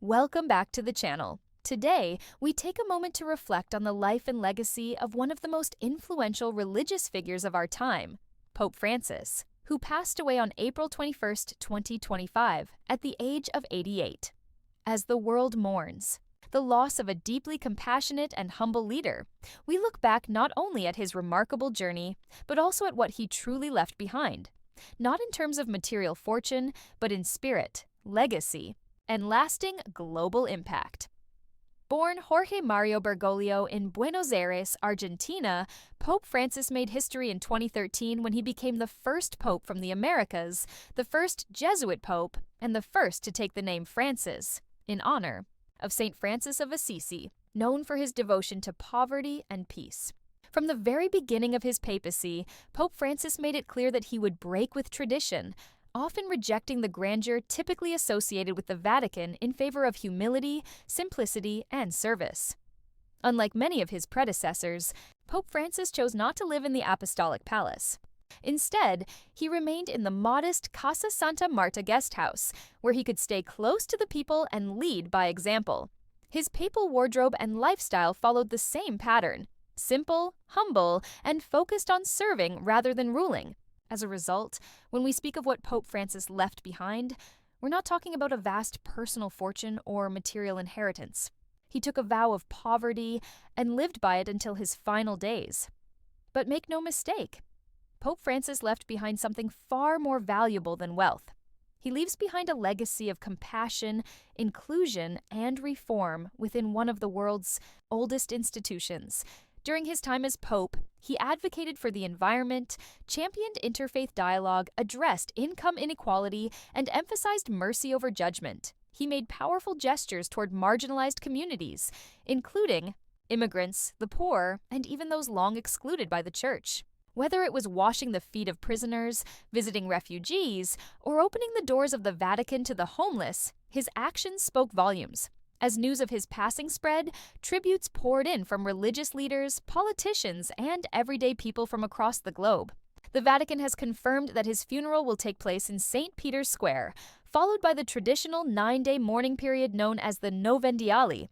Welcome back to the channel. Today, we take a moment to reflect on the life and legacy of one of the most influential religious figures of our time, Pope Francis, who passed away on April 21st, 2025, at the age of 88. As the world mourns the loss of a deeply compassionate and humble leader, we look back not only at his remarkable journey, but also at what he truly left behind, not in terms of material fortune, but in spirit, legacy, and lasting global impact. Born Jorge Mario Bergoglio in Buenos Aires, Argentina, Pope Francis made history in 2013 when he became the first pope from the Americas, the first Jesuit pope, and the first to take the name Francis, in honor of Saint Francis of Assisi, known for his devotion to poverty and peace. From the very beginning of his papacy, Pope Francis made it clear that he would break with tradition, often rejecting the grandeur typically associated with the Vatican in favor of humility, simplicity, and service. Unlike many of his predecessors, Pope Francis chose not to live in the Apostolic Palace. Instead, he remained in the modest Casa Santa Marta guest house, where he could stay close to the people and lead by example. His papal wardrobe and lifestyle followed the same pattern: simple, humble, and focused on serving rather than ruling. As a result, when we speak of what Pope Francis left behind, we're not talking about a vast personal fortune or material inheritance. He took a vow of poverty and lived by it until his final days. But make no mistake, Pope Francis left behind something far more valuable than wealth. He leaves behind a legacy of compassion, inclusion, and reform within one of the world's oldest institutions. During his time as Pope, he advocated for the environment, championed interfaith dialogue, addressed income inequality, and emphasized mercy over judgment. He made powerful gestures toward marginalized communities, including immigrants, the poor, and even those long excluded by the Church. Whether it was washing the feet of prisoners, visiting refugees, or opening the doors of the Vatican to the homeless, his actions spoke volumes. As news of his passing spread, tributes poured in from religious leaders, politicians, and everyday people from across the globe. The Vatican has confirmed that his funeral will take place in St. Peter's Square, followed by the traditional 9-day mourning period known as the Novendiali.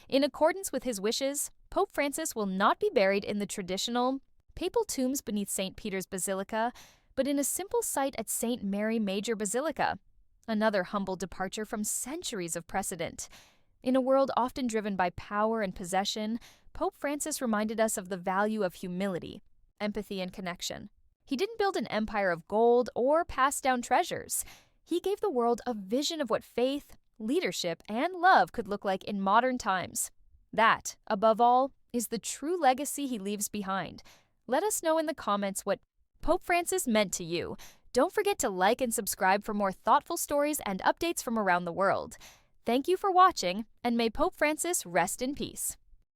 In accordance with his wishes, Pope Francis will not be buried in the traditional papal tombs beneath St. Peter's Basilica, but in a simple site at St. Mary Major Basilica, another humble departure from centuries of precedent. In a world often driven by power and possession, Pope Francis reminded us of the value of humility, empathy, and connection. He didn't build an empire of gold or pass down treasures. He gave the world a vision of what faith, leadership, and love could look like in modern times. That, above all, is the true legacy he leaves behind. Let us know in the comments what Pope Francis meant to you. Don't forget to like and subscribe for more thoughtful stories and updates from around the world. Thank you for watching, and may Pope Francis rest in peace.